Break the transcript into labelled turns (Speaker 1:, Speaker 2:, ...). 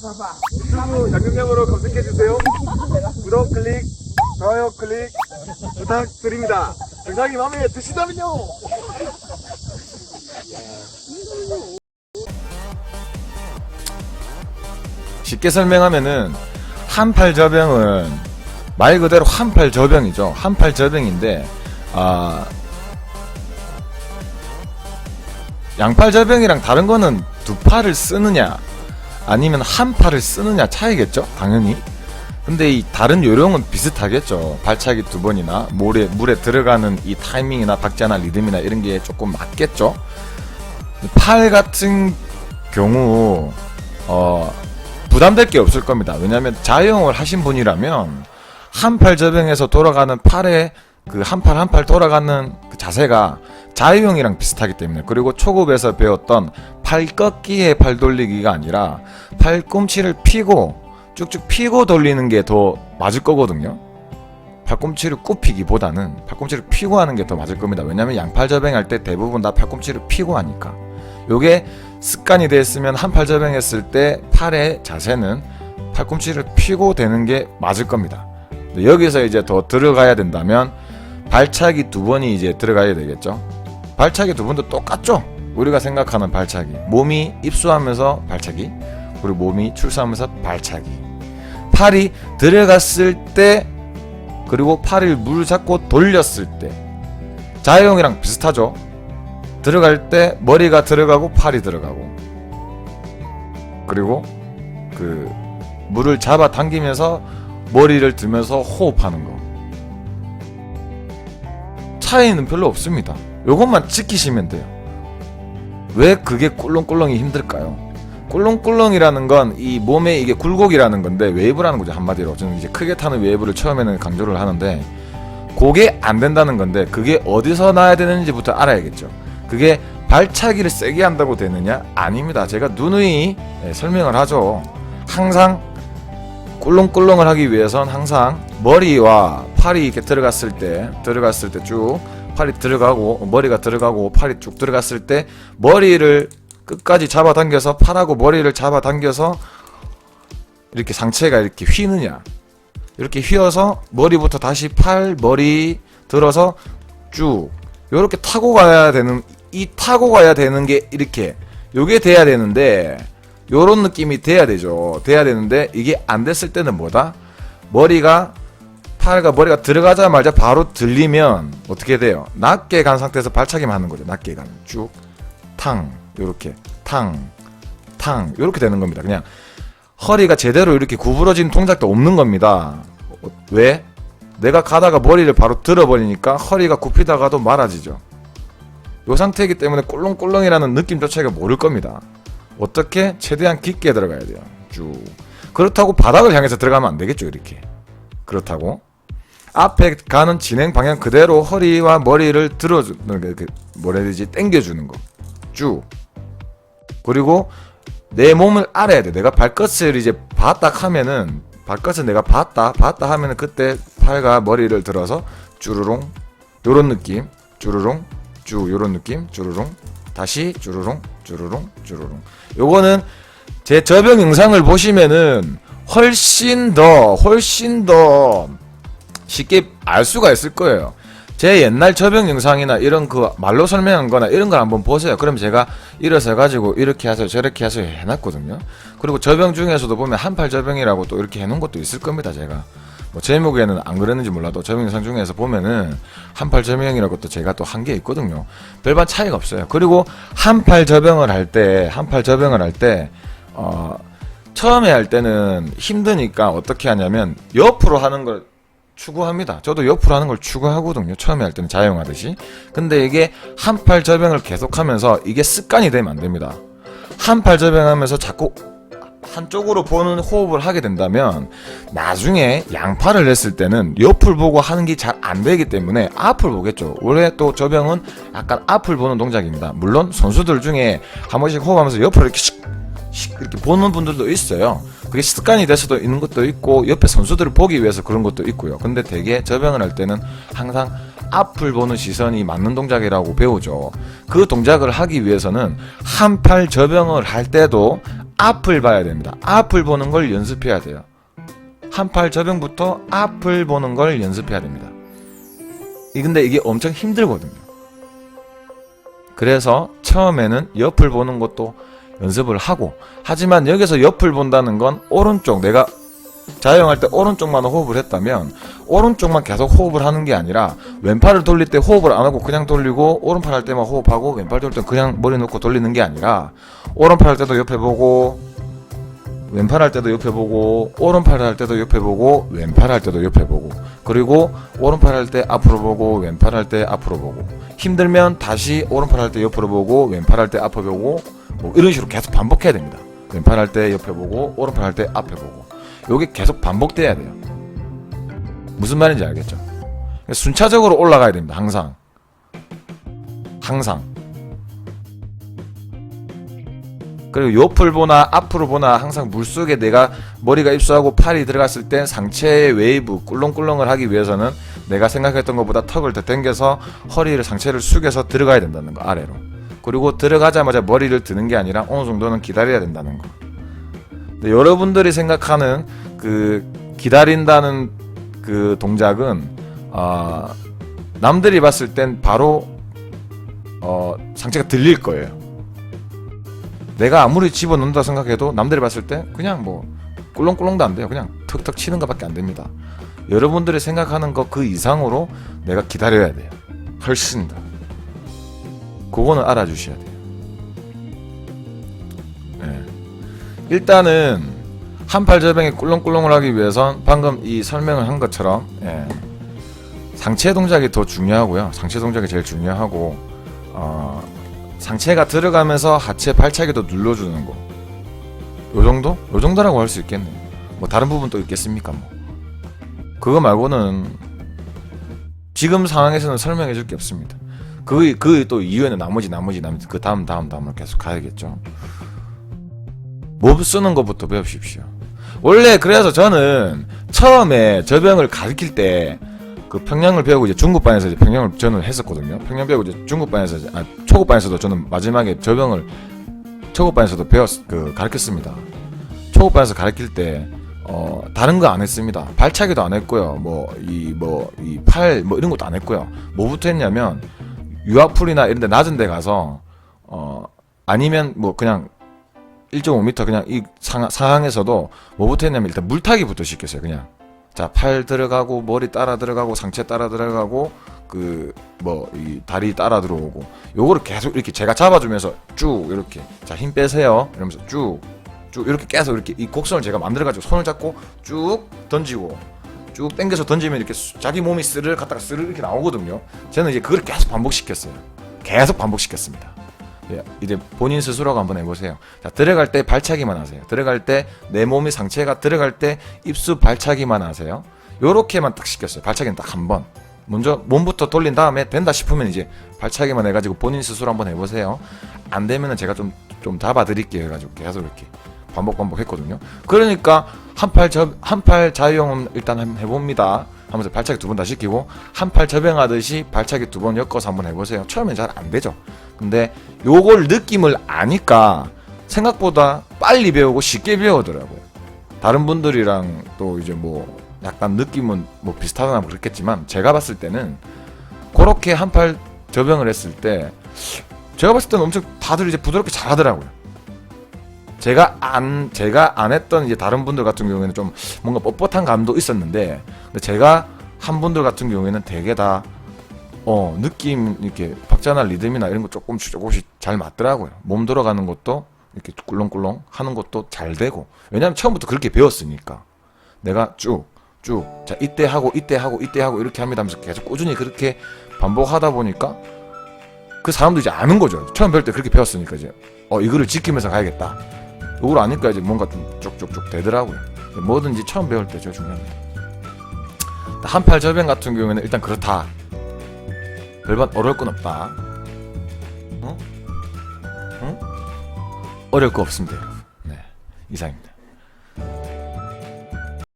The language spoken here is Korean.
Speaker 1: 유튜브 양념장으로 검색해주세요. 구독 클릭, 좋아요 클릭 부탁드립니다. 영상이 마음에 드시다면요.
Speaker 2: 쉽게 설명하면은 한팔저병은 말 그대로 한팔저병이죠. 한팔저병인데 양팔저병이랑 다른 거는 두 팔을 쓰느냐 아니면 한 팔을 쓰느냐 차이겠죠, 당연히. 근데 이 다른 요령은 비슷하겠죠. 발차기 두 번이나 물에 들어가는 이 타이밍이나 박자나 리듬이나 이런 게 조금 맞겠죠. 팔 같은 경우 부담될 게 없을 겁니다. 왜냐하면 자유형을 하신 분이라면 한팔저병에서 돌아가는 팔의 그 한 팔 한 팔 돌아가는 그 자세가 자유형이랑 비슷하기 때문에, 그리고 초급에서 배웠던 팔 꺾기의 팔 돌리기가 아니라 팔꿈치를 펴고 쭉쭉 펴고 돌리는 게 더 맞을 거거든요. 팔꿈치를 굽히기보다는 팔꿈치를 펴고 하는 게 더 맞을 겁니다. 왜냐면 양팔저병 할 때 대부분 다 팔꿈치를 펴고 하니까. 요게 습관이 됐으면 한팔저병 했을 때 팔의 자세는 팔꿈치를 펴고 되는 게 맞을 겁니다. 여기서 이제 더 들어가야 된다면 발차기 두 번이 이제 들어가야 되겠죠. 발차기 두 번도 똑같죠. 우리가 생각하는 발차기, 몸이 입수하면서 발차기, 그리고 몸이 출수하면서 발차기. 팔이 들어갔을 때, 그리고 팔을 물 잡고 돌렸을 때 자유형이랑 비슷하죠. 들어갈 때 머리가 들어가고 팔이 들어가고, 그리고 그 물을 잡아 당기면서 머리를 들면서 호흡하는 거. 차이는 별로 없습니다. 요것만 지키시면 돼요. 왜 그게 꿀렁꿀렁이 힘들까요? 꿀렁꿀렁이라는 건 이 몸에 이게 굴곡이라는 건데, 웨이브라는 거죠, 한마디로. 저는 이제 크게 타는 웨이브를 처음에는 강조를 하는데, 그게 안 된다는 건데, 그게 어디서 나야 되는지부터 알아야겠죠. 그게 발차기를 세게 한다고 되느냐? 아닙니다. 제가 누누이 설명을 하죠. 항상 꿀렁꿀렁을 하기 위해선 항상 머리와 팔이 이렇게 들어갔을 때 쭉 팔이 들어가고 머리가 들어가고 팔이 쭉 들어갔을 때 머리를 끝까지 잡아당겨서, 팔하고 머리를 잡아당겨서 이렇게 상체가 이렇게 휘느냐, 이렇게 휘어서 머리부터 다시 팔, 머리 들어서 쭉 요렇게 타고 가야 되는, 이 타고 가야 되는 게 이렇게 요게 돼야 되는데, 요런 느낌이 돼야 되죠. 돼야 되는데 이게 안 됐을 때는 뭐다? 머리가 들어가자마자 바로 들리면 어떻게 돼요? 낮게 간 상태에서 발차기만 하는 거죠. 낮게 가는 쭉 탕, 요렇게 탕 요렇게 되는 겁니다. 그냥 허리가 제대로 이렇게 구부러진 동작도 없는 겁니다. 왜? 내가 가다가 머리를 바로 들어버리니까 허리가 굽히다가도 말아지죠. 요 상태이기 때문에 꿀렁꿀렁이라는 느낌조차가 모를 겁니다. 어떻게? 최대한 깊게 들어가야 돼요. 쭉. 그렇다고 바닥을 향해서 들어가면 안 되겠죠, 이렇게. 그렇다고 앞에 가는 진행 방향 그대로 허리와 머리를 들어주는 게, 뭐라 해야 되지? 당겨주는 거. 쭉. 그리고 내 몸을 알아야 돼. 내가 발끝을 이제 봤다 하면은, 발끝을 내가 봤다 하면은 그때 팔과 머리를 들어서 쭈루룽, 요런 느낌, 쭈루룽, 쭉, 요런 느낌, 쭈루룽, 다시 쭈루룽, 쭈루룽, 쭈루룽. 요거는 제 저병 영상을 보시면은 훨씬 더 쉽게 알 수가 있을 거예요. 제 옛날 저병 영상이나 이런 그 말로 설명한 거나 이런 걸 한번 보세요. 그럼 제가 일어서 가지고 이렇게 하세요, 저렇게 하세요 해놨거든요. 그리고 저병 중에서도 보면 한팔 저병이라고 또 이렇게 해놓은 것도 있을 겁니다. 제가 뭐 제목에는 안 그랬는지 몰라도 저병 영상 중에서 보면은 한팔 저병이라고 또 제가 또 한 게 있거든요. 별반 차이가 없어요. 그리고 한팔 저병을 할 때 처음에 할 때는 힘드니까 어떻게 하냐면 옆으로 하는 걸 추구합니다. 저도 옆으로 하는 걸 추구하거든요. 처음에 할 때는 자유형하듯이. 근데 이게 한팔 저병을 계속하면서 이게 습관이 되면 안 됩니다. 한팔 저병하면서 자꾸 한쪽으로 보는 호흡을 하게 된다면 나중에 양팔을 했을 때는 옆을 보고 하는 게 잘 안 되기 때문에 앞을 보겠죠. 원래 또 저병은 약간 앞을 보는 동작입니다. 물론 선수들 중에 한 번씩 호흡하면서 옆으로 이렇게 이렇게 보는 분들도 있어요. 그게 습관이 돼서도 있는 것도 있고 옆에 선수들을 보기 위해서 그런 것도 있고요. 근데 대개 저병을 할 때는 항상 앞을 보는 시선이 맞는 동작이라고 배우죠. 그 동작을 하기 위해서는 한팔 저병을 할 때도 앞을 봐야 됩니다. 앞을 보는 걸 연습해야 돼요. 한 팔 저병부터 앞을 보는 걸 연습해야 됩니다. 근데 이게 엄청 힘들거든요. 그래서 처음에는 옆을 보는 것도 연습을 하고, 하지만 여기서 옆을 본다는 건 오른쪽, 내가 자유형할 때 오른쪽만 호흡을 했다면 오른쪽만 계속 호흡을 하는 게 아니라 왼팔을 돌릴 때 호흡을 안 하고 그냥 돌리고, 오른팔 할 때만 호흡하고 왼팔 돌릴 때 그냥 머리 놓고 돌리는 게 아니라 오른팔 할 때도 옆에 보고 왼팔 할 때도 옆에 보고 오른팔 할 때도 옆에 보고 왼팔 할 때도 옆에 보고, 그리고 오른팔 할 때 앞으로 보고 왼팔 할 때 앞으로 보고, 힘들면 다시 오른팔 할 때 옆으로 보고 왼팔 할 때 앞에 보고, 뭐 이런 식으로 계속 반복해야 됩니다. 왼팔 할 때 옆에 보고 오른팔 할 때 앞에 보고, 요게 계속 반복돼야 돼요. 무슨 말인지 알겠죠? 순차적으로 올라가야 됩니다. 항상 그리고 옆을 보나 앞으로 보나 항상 물속에 내가 머리가 입수하고 팔이 들어갔을 때 상체의 웨이브 꿀렁꿀렁을 하기 위해서는 내가 생각했던 것보다 턱을 더 당겨서 허리를 상체를 숙여서 들어가야 된다는 거, 아래로. 그리고 들어가자마자 머리를 드는 게 아니라 어느 정도는 기다려야 된다는 거. 근데 여러분들이 생각하는 그 기다린다는 그 동작은 남들이 봤을 땐 바로 상체가 들릴 거예요. 내가 아무리 집어넣는다 생각해도 남들이 봤을 때 그냥 뭐 꿀렁꿀렁도 안 돼요. 그냥 턱턱 치는 것밖에 안 됩니다. 여러분들이 생각하는 것 그 이상으로 내가 기다려야 돼요. 훨씬 더. 그거는 알아주셔야 돼요. 네. 일단은 한팔 저병에 꿀렁꿀렁을 하기 위해선 방금 이 설명을 한 것처럼 상체 동작이 더 중요하고요. 상체 동작이 제일 중요하고, 상체가 들어가면서 하체 발차기도 눌러주는 거. 요 정도? 요 정도라고 할 수 있겠네요. 뭐 다른 부분 또 있겠습니까? 뭐 그거 말고는 지금 상황에서는 설명해 줄 게 없습니다. 그 또 이후에는 나머지 그 다음으로 계속 가야겠죠. 몹 쓰는 것부터 배우십시오. 원래 그래서 저는 처음에 저병을 가르칠 때 그 평양을 배우고 이제 중급반에서 이제 평양을 저는 했었거든요. 평양 배우고 이제 중급반에서 초급반에서도 저는 마지막에 저병을 초급반에서도 가르쳤습니다. 초급반에서 가르칠 때 다른 거 안 했습니다. 발차기도 안 했고요. 이 팔 이런 것도 안 했고요. 뭐부터 했냐면 유아풀이나 이런 데 낮은 데 가서 아니면 뭐 그냥 1.5m 그냥 이 상황에서도 뭐부터 했냐면 일단 물타기부터 시켰어요. 그냥 자, 팔 들어가고 머리 따라 들어가고 상체 따라 들어가고 이 다리 따라 들어오고, 요거를 계속 이렇게 제가 잡아주면서 쭉 이렇게 자, 힘 빼세요 이러면서 쭉 이렇게 계속 이렇게 이 곡선을 제가 만들어가지고 손을 잡고 쭉 던지고 쭉 당겨서 던지면 이렇게 자기 몸이 스르르 갔다가 스르르 이렇게 나오거든요. 저는 이제 그걸 계속 반복시켰어요. 계속 반복시켰습니다. 이제 본인 스스로가 한번 해보세요. 자, 들어갈 때 발차기만 하세요. 들어갈 때 내 몸이 상체가 들어갈 때 입수 발차기만 하세요. 요렇게만 딱 시켰어요. 발차기는 딱 한 번. 먼저 몸부터 돌린 다음에 된다 싶으면 이제 발차기만 해가지고 본인 스스로 한번 해보세요. 안 되면은 제가 좀 잡아드릴게요 해가지고 계속 이렇게 반복했거든요. 그러니까 한팔 자유형은 일단 해봅니다 하면서 발차기 2번 다 시키고, 한팔 저병하듯이 발차기 2번 엮어서 한번 해보세요. 처음엔 잘 안 되죠. 근데 요걸 느낌을 아니까 생각보다 빨리 배우고 쉽게 배우더라고요. 다른 분들이랑 또 이제 뭐 약간 느낌은 뭐 비슷하거나 그렇겠지만, 제가 봤을 때는 그렇게 한팔 저병을 했을 때 제가 봤을 때는 엄청 다들 이제 부드럽게 잘하더라고요. 제가 안 했던 이제 다른 분들 같은 경우에는 좀 뭔가 뻣뻣한 감도 있었는데, 근데 제가 한 분들 같은 경우에는 되게 다 느낌 이렇게 박자나 리듬이나 이런 거 조금씩 잘 맞더라고요. 몸 돌아가는 것도 이렇게 꿀렁꿀렁 하는 것도 잘 되고, 왜냐면 처음부터 그렇게 배웠으니까. 내가 자, 이때 하고 이렇게 합니다 하면서 계속 꾸준히 그렇게 반복하다 보니까 그 사람도 이제 아는 거죠. 처음 배울 때 그렇게 배웠으니까 이제 이거를 지키면서 가야겠다. 이걸 아니까 이제 뭔가 좀 쭉쭉쭉 되더라고요. 뭐든지 처음 배울 때 제일 중요합니다. 한팔 저병 같은 경우에는 일단 그렇다. 별반 어려울 건 없다. 어려울 거 없습니다, 여러분. 네, 이상입니다.